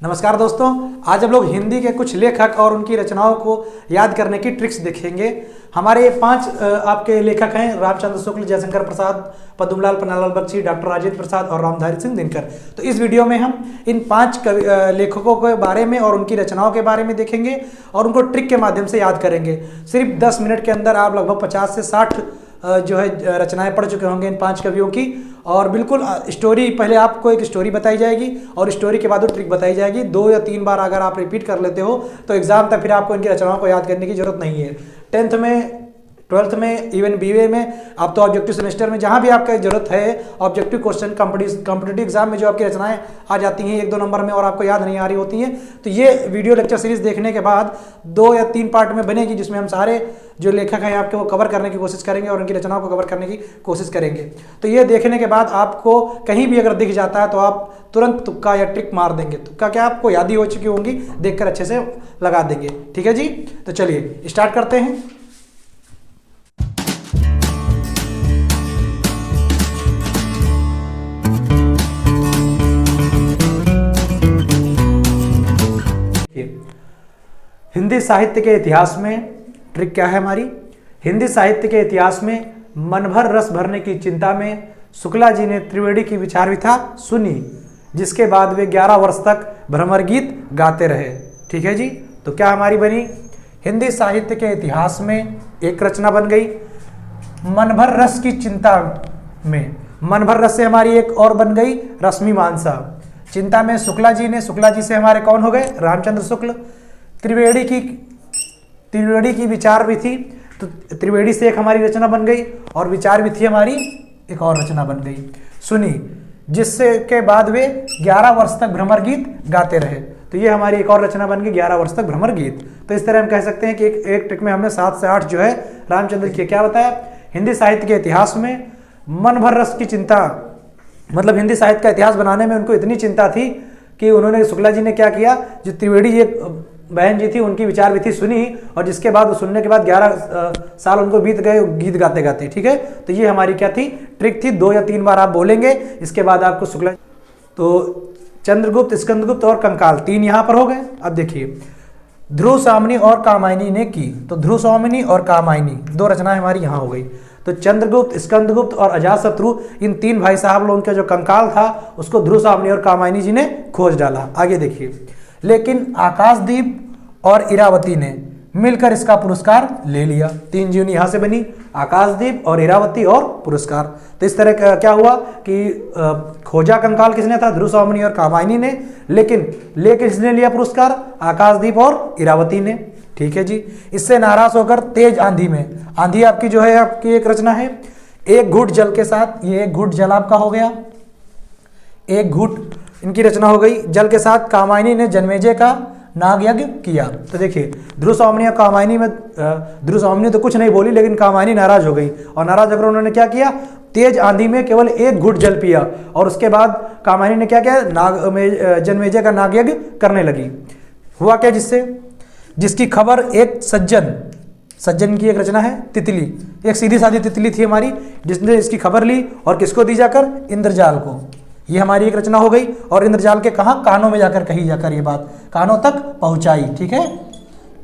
नमस्कार दोस्तों, आज हम लोग हिंदी के कुछ लेखक और उनकी रचनाओं को याद करने की ट्रिक्स देखेंगे। हमारे 5 आपके लेखक हैं, रामचंद्र शुक्ल, जयशंकर प्रसाद, पद्मलाल पन्नालाल बख्शी, डॉक्टर राजेंद्र प्रसाद और रामधारी सिंह दिनकर। तो इस वीडियो में हम इन 5 लेखकों के बारे में और उनकी रचनाओं के बारे में देखेंगे और उनको ट्रिक के माध्यम से याद करेंगे। सिर्फ 10 मिनट के अंदर आप लगभग 50 से 60 जो है रचनाएं पढ़ चुके होंगे इन 5 कवियों की। और बिल्कुल स्टोरी, पहले आपको एक स्टोरी बताई जाएगी और स्टोरी के बाद वो ट्रिक बताई जाएगी। 2 या 3 बार अगर आप रिपीट कर लेते हो तो एग्जाम तक फिर आपको इनकी रचनाओं को याद करने की जरूरत नहीं है। 10th में, 12th में, इवन BA में, आप तो ऑब्जेक्टिव सेमेस्टर में जहाँ भी आपका जरूरत है, ऑब्जेक्टिव क्वेश्चन कॉम्पिटिटिव एग्जाम में जो आपकी रचनाएं आ जाती हैं 1-2 नंबर में और आपको याद नहीं आ रही होती हैं, तो ये वीडियो लेक्चर सीरीज देखने के बाद 2 या 3 पार्ट में बनेगी, जिसमें हम सारे जो लेखक हैं आपके वो कवर करने की कोशिश करेंगे और उनकी रचनाओं को कवर करने की कोशिश करेंगे। तो ये देखने के बाद आपको कहीं भी अगर दिख जाता है तो आप तुरंत तुक्का या ट्रिक मार देंगे। तुक्का क्या, आपको याद ही हो चुकी होंगी, देखकर अच्छे से लगा देंगे। ठीक है जी, तो चलिए स्टार्ट करते हैं। हिंदी साहित्य के इतिहास में ट्रिक क्या है हमारी? हिंदी साहित्य के इतिहास में मन भर रस भरने की चिंता में शुक्ला जी ने त्रिवेणी की विचार विथा सुनी, जिसके बाद वे 11 वर्ष तक भ्रमर गीत गाते रहे। ठीक है जी, तो क्या हमारी बनी? हिंदी साहित्य के इतिहास में एक रचना बन गई मन भर रस की चिंता में। मन भर रस से हमारी एक और बन गई रश्मि मानसा। चिंता में शुक्ला जी से हमारे कौन हो गए? रामचंद्र शुक्ल। त्रिवेणी की विचार भी थी, तो त्रिवेणी से एक हमारी रचना बन गई और विचार भी थी हमारी एक और रचना बन गई सुनी, जिससे के बाद वे 11 वर्ष तक भ्रमर गीत गाते रहे। तो ये हमारी एक और रचना बन गई 11 वर्ष तक भ्रमर गीत। तो इस तरह हम कह सकते हैं कि एक ट्रिक में हमने 7 से 8 जो है रामचंद्र की क्या बताया? हिंदी साहित्य के इतिहास में मन भर रस की चिंता, मतलब हिंदी साहित्य का इतिहास बनाने में उनको इतनी चिंता थी कि उन्होंने, शुक्ला जी ने क्या किया, जो त्रिवेणी एक बहन जी थी उनकी विचार भी थी सुनी, और जिसके बाद वो सुनने के बाद 11 साल उनको बीत गए गीत गाते गाते। ठीक है, तो ये हमारी क्या थी? ट्रिक थी। 2 या 3 बार आप बोलेंगे, इसके बाद आपको शुक्ला, तो चंद्रगुप्त, स्कंदगुप्त और कंकाल 3 यहाँ पर हो गए। अब देखिए, ध्रुव स्वामिनी और कामायनी ने की, तो ध्रुव स्वामिनी और कामायनी 2 रचनाएं हमारी यहाँ हो गई। तो चंद्रगुप्त, स्कंदगुप्त और अजातशत्रु, इन 3 भाई साहब लोगों का जो कंकाल था उसको ध्रुव स्वामिनी और कामायनी जी ने खोज डाला। आगे देखिए, लेकिन आकाशदीप और इरावती ने मिलकर इसका पुरस्कार ले लिया। 3 जीवनी यहां से बनी, आकाशदीप और इरावती और पुरस्कार। तो इस तरह का क्या हुआ कि खोजा कंकाल किसने था? ध्रुव स्वामिनी और कामायनी ने, लेकिन लेके किसने लिया पुरस्कार? आकाशदीप और इरावती ने। ठीक है जी, इससे नाराज होकर तेज आंधी में, आंधी आपकी जो है आपकी एक रचना है, एक घूंट जल के साथ, ये एक घूंट जल आपका हो गया, एक घूंट इनकी रचना हो गई जल के साथ। कामायनी ने जन्मेजय का नाग यज्ञ किया। तो देखिए, ध्रुव स्वामिनी और कामायनी में, ध्रुव स्वामिनी तो कुछ नहीं बोली, लेकिन कामायनी नाराज हो गई, और नाराज होकर उन्होंने क्या किया? तेज आंधी में केवल एक घूंट जल पिया, और उसके बाद कामायनी ने क्या किया? जन्मेजय का नाग यज्ञ करने लगी। हुआ क्या? जिसकी खबर एक सज्जन की एक रचना है तितली, एक सीधी सादी तितली थी हमारी, जिसने इसकी खबर ली और किसको दी जाकर? इंद्रजाल को। ये हमारी एक रचना हो गई, और इंद्रजाल के कहाँ? कानों में जाकर कही जाकर ये बात कानों तक पहुंचाई। ठीक है,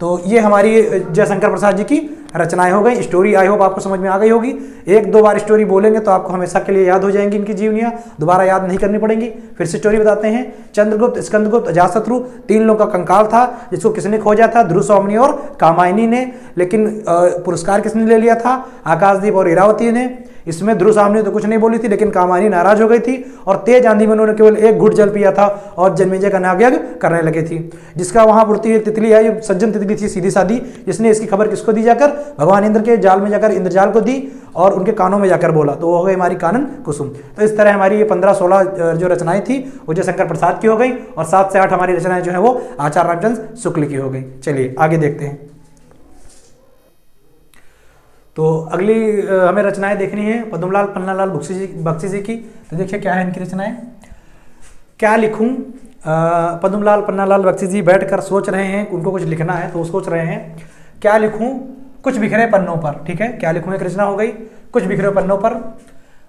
तो ये हमारी जयशंकर प्रसाद जी की रचनाएं हो गई। स्टोरी आई होप आपको समझ में आ गई होगी। 1-2 बार स्टोरी बोलेंगे तो आपको हमेशा के लिए याद हो जाएंगी इनकी जीवनियां, दोबारा याद नहीं करनी पड़ेंगी। फिर से स्टोरी बताते हैं। चंद्रगुप्त, स्कंदगुप्त, अजातशत्रु 3 लोगों का कंकाल था, जिसको किसने खोजा था? ध्रुव स्वामिनी और कामायनी ने, लेकिन पुरस्कार किसने ले लिया था? आकाशदीप और इरावती ने। इसमें ध्रुव स्वामिनी तो कुछ नहीं बोली थी, लेकिन कामायनी नाराज हो गई थी, और तेज आंधी में उन्होंने केवल एक घूंट जल पिया था और जन्मेजय का नाग यज्ञ करने लगे थी। जिसका वहां पूर्ति एक तितली है, ये सज्जन तितली थी सीधी सादी, जिसने इसकी खबर किसको दी जाकर? भगवान इंद्र के जाल में जाकर इंद्रजाल को दी और उनके कानों में जाकर बोला, तो वो हो गई हमारी कानन कुसुम। तो इस तरह हमारी ये 15-16 जो रचनाएं थी वो जयशंकर प्रसाद की हो गई, और 7 से 8 हमारी रचनाएं जो है वो आचार्य रामचंद्र शुक्ल की हो गई। चलिए आगे देखते हैं। तो अगली हमें रचनाएं देखनी है पद्मलाल पन्नालाल बख्शी जी की। तो देखिए क्या है इनकी रचनाएं। क्या लिखूं? पद्मलाल पन्नालाल बख्शी जी बैठकर सोच रहे हैं, उनको कुछ लिखना है तो वो सोच रहे हैं क्या लिखूं कुछ बिखरे पन्नों पर। ठीक है, क्या लिखूं एक रचना हो गई, कुछ बिखरे पन्नों पर।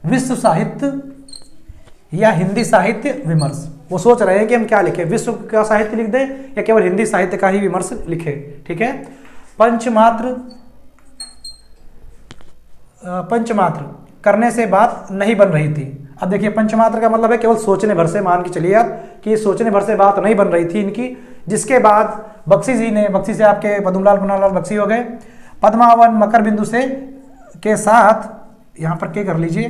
विश्व साहित्य या हिंदी साहित्य विमर्श। वो सोच रहे हैं कि हम क्या लिखें, विश्व का साहित्य लिख दें या केवल हिंदी साहित्य का ही विमर्श लिखें। ठीक है, पंचमात्र करने से बात नहीं बन रही थी। अब देखिए पंचमात्र का मतलब है केवल सोचने भर से, मान के चलिए आप कि सोचने भर से बात नहीं बन रही थी इनकी, जिसके बाद बख्शी जी ने, बख्शी से आपके पद्मलाल पन्नालाल बख्शी हो गए, पद्मावन मकर बिंदु से के साथ, यहाँ पर क्या कर लीजिए,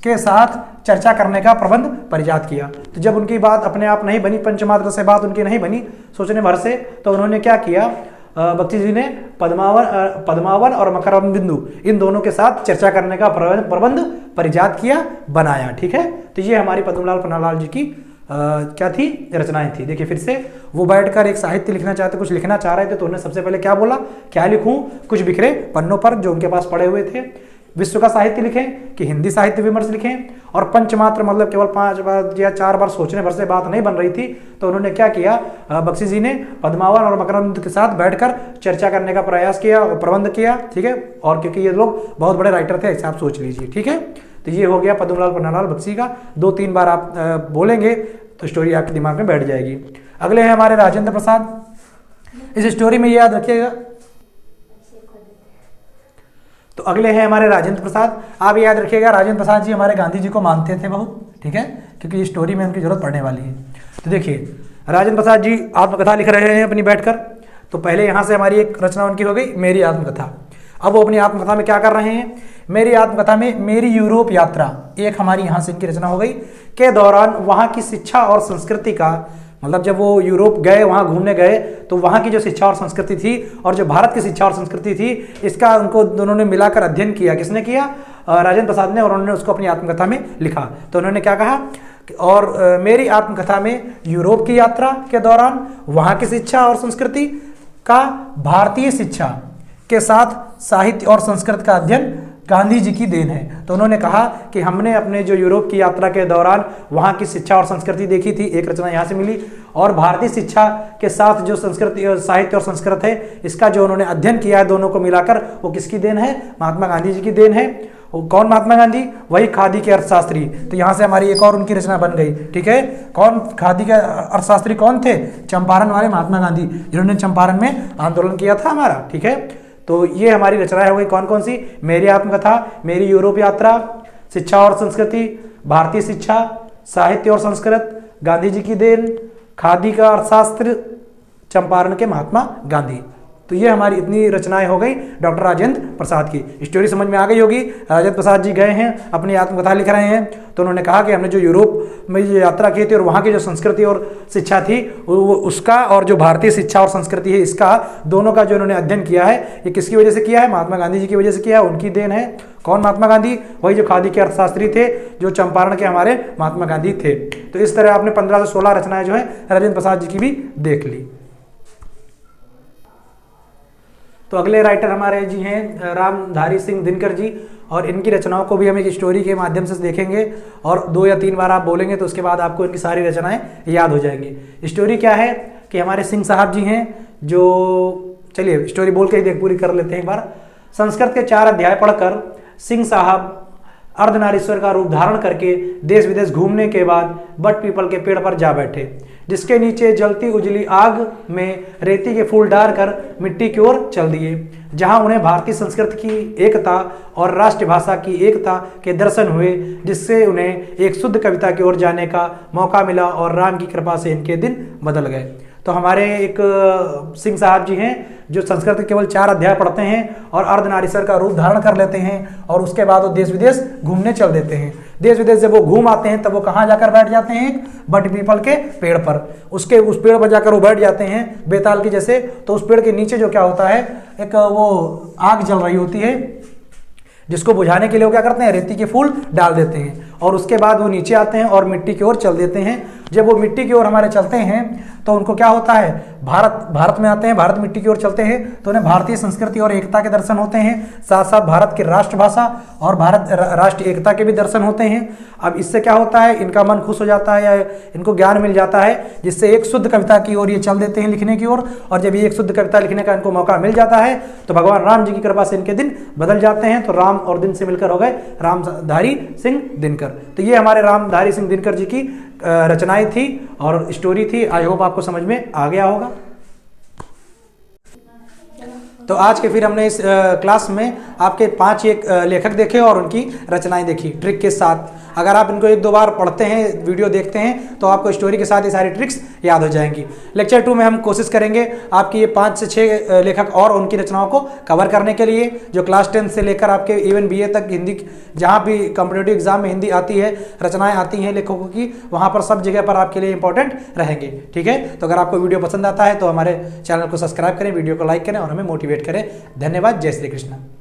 के साथ चर्चा करने का प्रबंध परिजात किया। तो जब उनकी बात अपने आप नहीं बनी, पंचमात्र से बात उनकी नहीं बनी सोचने भर से, तो उन्होंने क्या किया, बख्शी जी ने पद्मावन और मकर बिंदु इन दोनों के साथ चर्चा करने का प्रबंध परिजात किया, बनाया। ठीक है, तो ये हमारी पद्मलाल पन्नालाल जी की क्या थी, रचनाएं थी। देखिए फिर से वो बैठकर एक साहित्य लिखना चाहते, कुछ लिखना चाह रहे थे, तो उन्होंने सबसे पहले क्या बोला, क्या लिखूं, कुछ बिखरे पन्नों पर जो उनके पास पड़े हुए थे, विश्व का साहित्य लिखें कि हिंदी साहित्य विमर्श लिखें, और पंचमात्र मतलब केवल 5 बार या 4 बार सोचने भर से बात नहीं बन रही थी, तो उन्होंने क्या किया, बख्शी जी ने पद्मावन और मकरंद के साथ बैठकर चर्चा करने का प्रयास किया और प्रबंध किया। ठीक है, और क्योंकि ये लोग बहुत बड़े राइटर थे, ऐसे आप सोच लीजिए। ठीक है, तो ये हो गया पद्मलाल पन्नालाल बख्शी का। 2-3 बार आप बोलेंगे तो स्टोरी आपके दिमाग में बैठ जाएगी। अगले हैं हमारे राजेंद्र प्रसाद। इस स्टोरी में याद रखिएगा, तो अगले हैं हमारे राजेंद्र प्रसाद। आप याद रखिएगा राजेंद्र प्रसाद जी हमारे गांधी जी को मानते थे बहुत। ठीक है, क्योंकि इस स्टोरी में उनकी जरूरत पड़ने वाली है। तो देखिए राजेंद्र प्रसाद जी आत्मकथा लिख रहे हैं अपनी बैठकर। तो पहले यहाँ से हमारी एक रचना उनकी हो गई, मेरी आत्मकथा। अब वो अपनी आत्मकथा में क्या कर रहे हैं, मेरी आत्मकथा में मेरी यूरोप यात्रा, एक हमारी यहाँ से इनकी रचना हो गई, के दौरान वहाँ की शिक्षा और संस्कृति का, मतलब जब वो यूरोप गए, वहाँ घूमने गए, तो वहाँ की जो शिक्षा और संस्कृति थी और जो भारत की शिक्षा और संस्कृति थी, इसका उनको दोनों ने मिलाकर अध्ययन किया। किसने किया, राजेंद्र प्रसाद ने, और उन्होंने उसको अपनी आत्मकथा में लिखा। तो उन्होंने क्या कहा, और मेरी आत्मकथा में यूरोप की यात्रा के दौरान वहाँ की शिक्षा और संस्कृति का भारतीय शिक्षा के साथ साहित्य और संस्कृत का अध्ययन गांधी जी की देन है। तो उन्होंने कहा कि हमने अपने जो यूरोप की यात्रा के दौरान वहाँ की शिक्षा और संस्कृति देखी थी, एक रचना यहाँ से मिली, और भारतीय शिक्षा के साथ जो संस्कृति, साहित्य और संस्कृत है, इसका जो उन्होंने अध्ययन किया है, दोनों को मिलाकर, वो किसकी देन है, महात्मा गांधी जी की देन है। कौन महात्मा गांधी, वही खादी के अर्थशास्त्री। तो यहाँ से हमारी एक और उनकी रचना बन गई। ठीक है, कौन खादी के अर्थशास्त्री कौन थे, चंपारण वाले महात्मा गांधी, जिन्होंने चंपारण में आंदोलन किया था हमारा। ठीक है, तो ये हमारी रचनाएं हो गई कौन कौन सी, मेरी आत्मकथा, मेरी यूरोप यात्रा, शिक्षा और संस्कृति, भारतीय शिक्षा, साहित्य और संस्कृत, गांधी जी की देन, खादी का अर्थशास्त्र, चंपारण के महात्मा गांधी। तो ये हमारी इतनी रचनाएं हो गई डॉक्टर राजेंद्र प्रसाद की। स्टोरी समझ में आ गई होगी। राजेंद्र प्रसाद जी गए हैं, अपनी आत्मकथा लिख रहे हैं, तो उन्होंने कहा कि हमने जो यूरोप में जो यात्रा की थी और वहाँ की जो संस्कृति और शिक्षा थी, वो उसका, और जो भारतीय शिक्षा और संस्कृति है इसका, दोनों का जो उन्होंने अध्ययन किया है, ये किसकी वजह से किया है, महात्मा गांधी जी की वजह से किया है, उनकी देन है। कौन महात्मा गांधी, वही जो खादी के अर्थशास्त्री थे, जो चंपारण के हमारे महात्मा गांधी थे। तो इस तरह आपने 15 से 16 रचनाएं जो है राजेंद्र प्रसाद जी की भी देख ली। तो अगले राइटर हमारे जी हैं रामधारी सिंह दिनकर जी, और इनकी रचनाओं को भी हम एक स्टोरी के माध्यम से देखेंगे, और 2 या 3 बार आप बोलेंगे तो उसके बाद आपको इनकी सारी रचनाएं याद हो जाएंगी। स्टोरी क्या है कि हमारे सिंह साहब जी हैं, जो, चलिए स्टोरी बोल के ही पूरी कर लेते हैं एक बार। संस्कृत के 4 अध्याय पढ़कर सिंह साहब अर्धनारीश्वर का रूप धारण करके देश विदेश घूमने के बाद बट पीपल के पेड़ पर जा बैठे, जिसके नीचे जलती उजली आग में रेती के फूल डालकर मिट्टी की ओर चल दिए, जहां उन्हें भारतीय संस्कृति की एकता और राष्ट्रभाषा की एकता के दर्शन हुए, जिससे उन्हें एक शुद्ध कविता की ओर जाने का मौका मिला और राम की कृपा से इनके दिन बदल गए। तो हमारे एक सिंह साहब जी हैं जो संस्कृत के केवल 4 अध्याय पढ़ते हैं और अर्धनारीश्वर का रूप धारण कर लेते हैं, और उसके बाद वो देश विदेश घूमने चल देते हैं। देश विदेश जब वो घूम आते हैं तब वो कहाँ जाकर बैठ जाते हैं, बट पीपल के पेड़ पर। उस पेड़ पर जाकर वो बैठ जाते हैं बेताल के जैसे। तो उस पेड़ के नीचे जो क्या होता है, एक वो आग जल रही होती है, जिसको बुझाने के लिए वो क्या करते हैं, रेती के फूल डाल देते हैं, और उसके बाद वो नीचे आते हैं और मिट्टी की ओर चल देते हैं। जब वो मिट्टी की ओर हमारे चलते हैं तो उनको क्या होता है, भारत में आते हैं, भारत मिट्टी की ओर चलते हैं तो उन्हें भारतीय संस्कृति और एकता के दर्शन होते हैं, साथ साथ भारत की राष्ट्रभाषा और भारत राष्ट्र एकता के भी दर्शन होते हैं। अब इससे क्या होता है, इनका मन खुश हो जाता है या इनको ज्ञान मिल जाता है, जिससे एक शुद्ध कविता की ओर ये चल देते हैं लिखने की ओर। और जब ये एक शुद्ध कविता लिखने का इनको मौका मिल जाता है तो भगवान राम जी की कृपा से इनके दिन बदल जाते हैं। तो राम और दिन से मिलकर हो गए रामधारी सिंह दिनकर। तो ये हमारे रामधारी सिंह दिनकर जी की रचनाएं थी और स्टोरी थी। आई होप आपको समझ में आ गया होगा। तो आज के फिर हमने इस क्लास में आपके 5 एक लेखक देखे और उनकी रचनाएं देखी ट्रिक के साथ। अगर आप इनको 1-2 बार पढ़ते हैं, वीडियो देखते हैं, तो आपको स्टोरी के साथ ये सारी ट्रिक्स याद हो जाएंगी। लेक्चर 2 में हम कोशिश करेंगे आपकी ये 5 से 6 लेखक और उनकी रचनाओं को कवर करने के लिए, जो क्लास 10 से लेकर आपके इवन BA तक हिंदी, जहाँ भी कॉम्पिटेटिव एग्जाम में हिंदी आती है, रचनाएं आती हैं लेखकों की, वहाँ पर सब जगह पर आपके लिए इंपॉर्टेंट रहेंगे। ठीक है, तो अगर आपको वीडियो पसंद आता है तो हमारे चैनल को सब्सक्राइब करें, वीडियो को लाइक करें और हमें मोटिवेट करें। धन्यवाद। जय श्री कृष्ण।